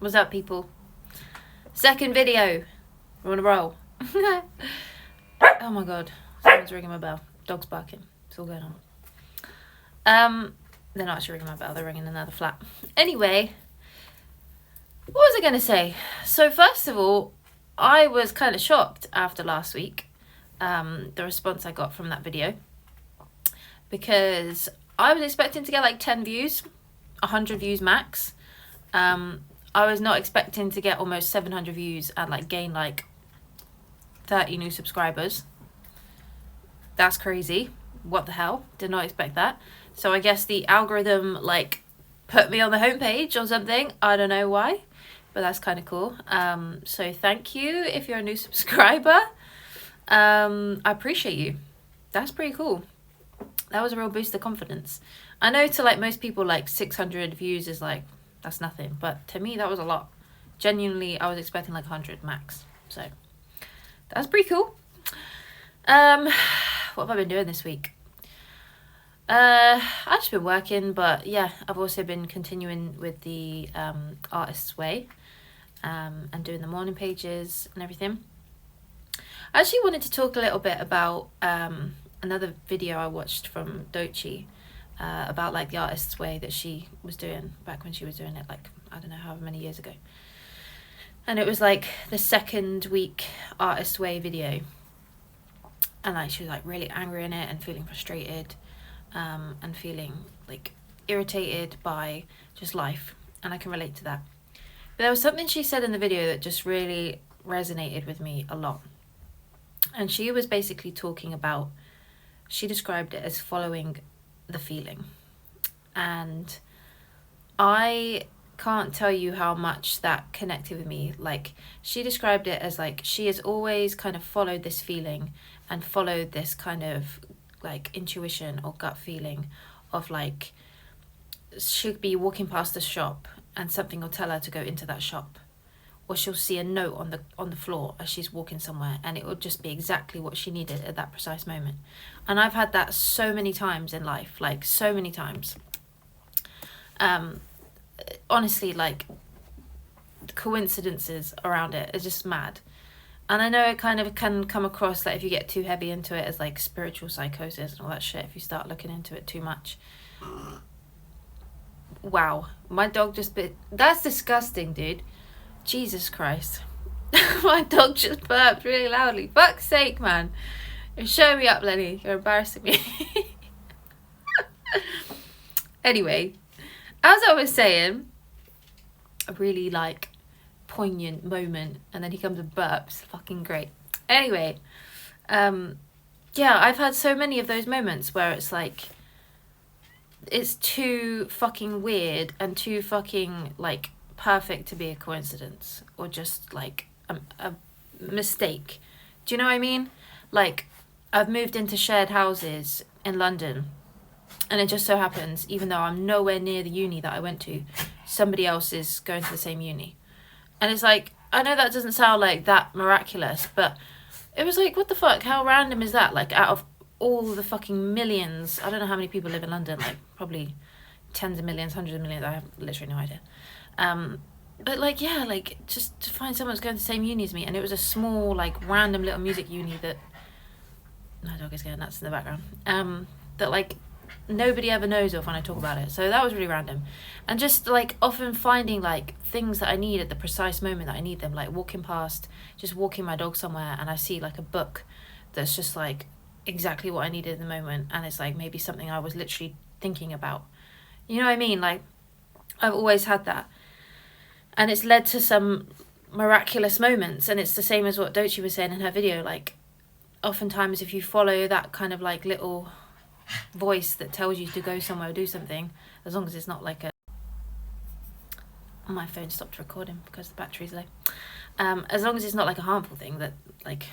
What's up, people? Second video. We're on a roll. Oh my god. Someone's ringing my bell. Dog's barking. It's all going on. They're not actually ringing my bell. They're ringing another flat. Anyway, what was I going to say? So first of all, I was kind of shocked after last week. The response I got from that video. Because I was expecting to get like 10 views. 100 views max. I was not expecting to get almost 700 views and like gain like 30 new subscribers. That's crazy. What the hell? Did not expect that. So I guess the algorithm like put me on the homepage or something. I don't know why, but that's kind of cool. So thank you if you're a new subscriber. I appreciate you. That's pretty cool. That was a real boost of confidence. I know to like most people like 600 views is like, that's nothing. But to me, that was a lot. Genuinely, I was expecting like 100 max. So that's pretty cool. What have I been doing this week? I've just been working, but yeah, I've also been continuing with the Artist's Way and doing the morning pages and everything. I actually wanted to talk a little bit about another video I watched from Dochi about like the Artist's Way that she was doing back when she was doing it like, I don't know, however many years ago. And it was like the second week Artist's Way video. And like she was like really angry in it and feeling frustrated and feeling like irritated by just life. And I can relate to that. But there was something she said in the video that just really resonated with me a lot. And she was basically talking about, she described it as following the feeling. And I can't tell you how much that connected with me. Like she described it as like she has always kind of followed this feeling and followed this kind of like intuition or gut feeling of like she'll be walking past a shop and something will tell her to go into that shop, or she'll see a note on the floor as she's walking somewhere and it will just be exactly what she needed at that precise moment. And I've had that so many times in life, like so many times. Honestly, like coincidences around it is just mad. And I know it kind of can come across like if you get too heavy into it as like spiritual psychosis and all that shit, if you start looking into it too much. Wow, my dog just bit. That's disgusting, dude. Jesus Christ. My dog just burped really loudly. Fuck's sake, man. You're showing me up, Lenny. You're embarrassing me. Anyway, as I was saying, a really like poignant moment, and then he comes and burps. Fucking great. Anyway, yeah, I've had so many of those moments where it's like it's too fucking weird and too fucking like perfect to be a coincidence or just like a mistake. Do you know what I mean? Like I've moved into shared houses in London, and it just so happens, even though I'm nowhere near the uni that I went to, somebody else is going to the same uni. And it's like, I know that doesn't sound like that miraculous, but it was like, what the fuck? How random is that? Like out of all the fucking millions, I don't know how many people live in London, like probably tens of millions, hundreds of millions, I have literally no idea. But like, yeah, like just to find someone who's going to the same uni as me, and it was a small, like random little music uni that, my dog is going nuts in the background, that like nobody ever knows of when I talk about it. So that was really random. And just like often finding like things that I need at the precise moment that I need them, like walking my dog somewhere and I see like a book that's just like exactly what I needed at the moment, and it's like maybe something I was literally thinking about. You know what I mean? Like I've always had that, and it's led to some miraculous moments. And it's the same as what Dochi was saying in her video, like oftentimes if you follow that kind of like little voice that tells you to go somewhere or do something, as long as it's not like a, my phone stopped recording because the battery's low, as long as it's not like a harmful thing that like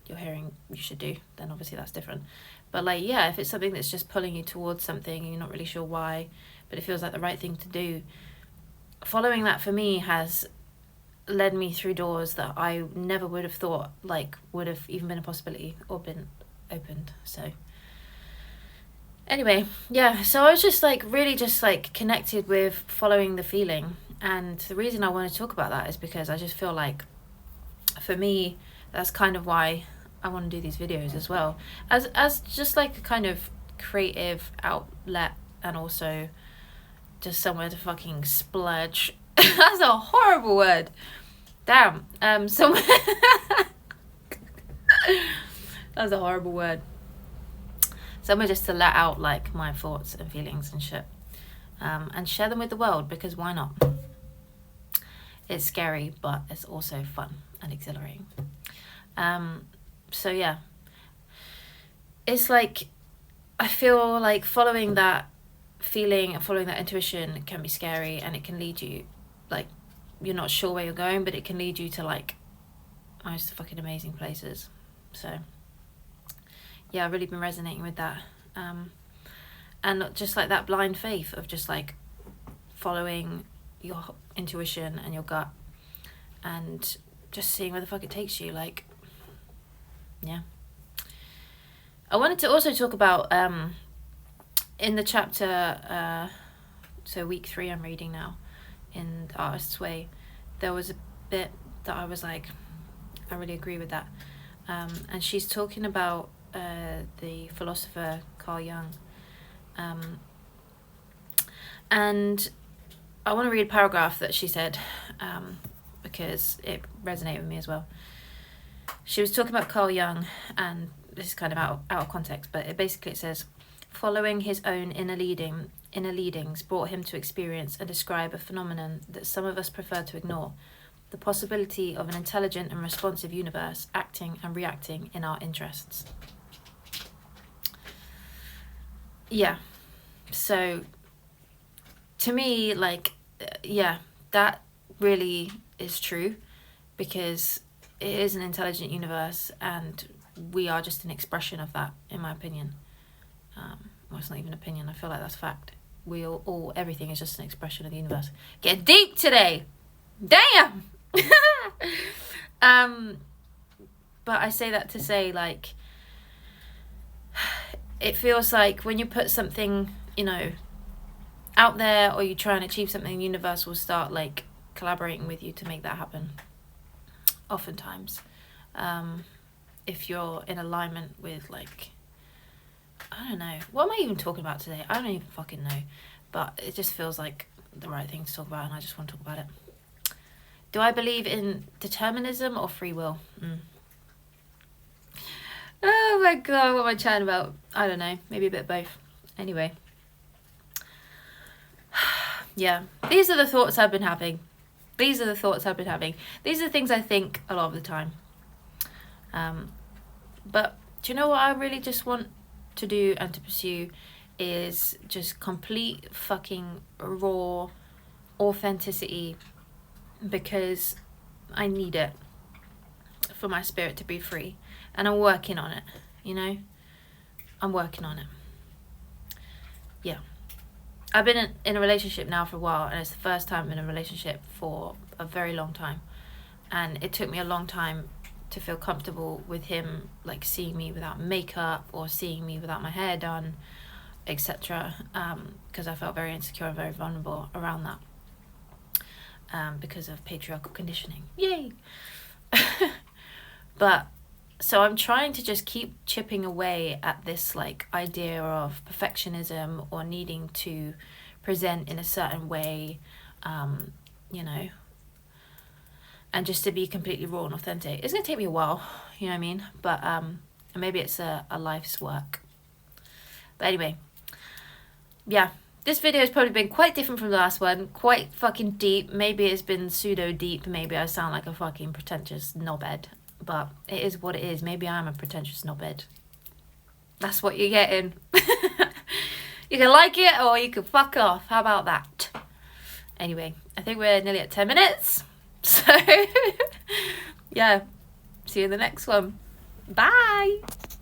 you're hearing you should do, then obviously that's different. But like, yeah, if it's something that's just pulling you towards something and you're not really sure why, but it feels like the right thing to do, following that for me has led me through doors that I never would have thought like would have even been a possibility or been opened. So anyway, yeah, so I was just like really just like connected with following the feeling And the reason I want to talk about that is because I just feel like, for me, that's kind of why I want to do these videos as well, as just like a kind of creative outlet, and also just somewhere to fucking splurge. That's a horrible word. Damn. Somewhere. That's a horrible word. Somewhere just to let out like my thoughts and feelings and shit, and share them with the world, because why not? It's scary, but it's also fun and exhilarating. So yeah, it's like, I feel like following that feeling and following that intuition can be scary, and it can lead you, like, you're not sure where you're going, but it can lead you to like most fucking amazing places. So yeah, I've really been resonating with that, and just like that blind faith of just like following your intuition and your gut, and just seeing where the fuck it takes you. Like, yeah. I wanted to also talk about in the chapter, so week 3 I'm reading now, in The Artist's Way, there was a bit that I was like, I really agree with that, and she's talking about the philosopher Carl Jung, and I want to read a paragraph that she said, because it resonated with me as well. She was talking about Carl Jung, and this is kind of out of context, but it says, following his own inner leadings brought him to experience and describe a phenomenon that some of us prefer to ignore: the possibility of an intelligent and responsive universe acting and reacting in our interests. Yeah, so to me, like, yeah, that really is true, because it is an intelligent universe, and we are just an expression of that, in my opinion. Well, it's not even opinion, I feel like that's fact. We all everything is just an expression of the universe. Get deep today! Damn! But I say that to say, like, it feels like when you put something, out there, or you try and achieve something, the universe will start like collaborating with you to make that happen. Oftentimes, if you're in alignment with, like, I don't know, what am I even talking about today? I don't even fucking know, but it just feels like the right thing to talk about, and I just want to talk about it. Do I believe in determinism or free will? Oh my god, what am I chatting about? I don't know, maybe a bit of both. Anyway, yeah, these are the thoughts I've been having. These are the things I think a lot of the time. But do you know what I really just want to do and to pursue is just complete fucking raw authenticity, because I need it for my spirit to be free, and I'm working on it, I'm working on it. Yeah, I've been in a relationship now for a while, and it's the first time in a relationship for a very long time, and it took me a long time to feel comfortable with him, like, seeing me without makeup or seeing me without my hair done, etc., because I felt very insecure and very vulnerable around that, because of patriarchal conditioning. Yay! But so I'm trying to just keep chipping away at this, like, idea of perfectionism or needing to present in a certain way, and just to be completely raw and authentic. It's going to take me a while, you know what I mean? But maybe it's a life's work. But anyway, yeah, this video has probably been quite different from the last one, quite fucking deep. Maybe it's been pseudo deep, maybe I sound like a fucking pretentious knobhead, but it is what it is. Maybe I'm a pretentious knobhead. That's what you're getting. You can like it or you can fuck off. How about that? Anyway, I think we're nearly at 10 minutes. So, yeah, see you in the next one. Bye.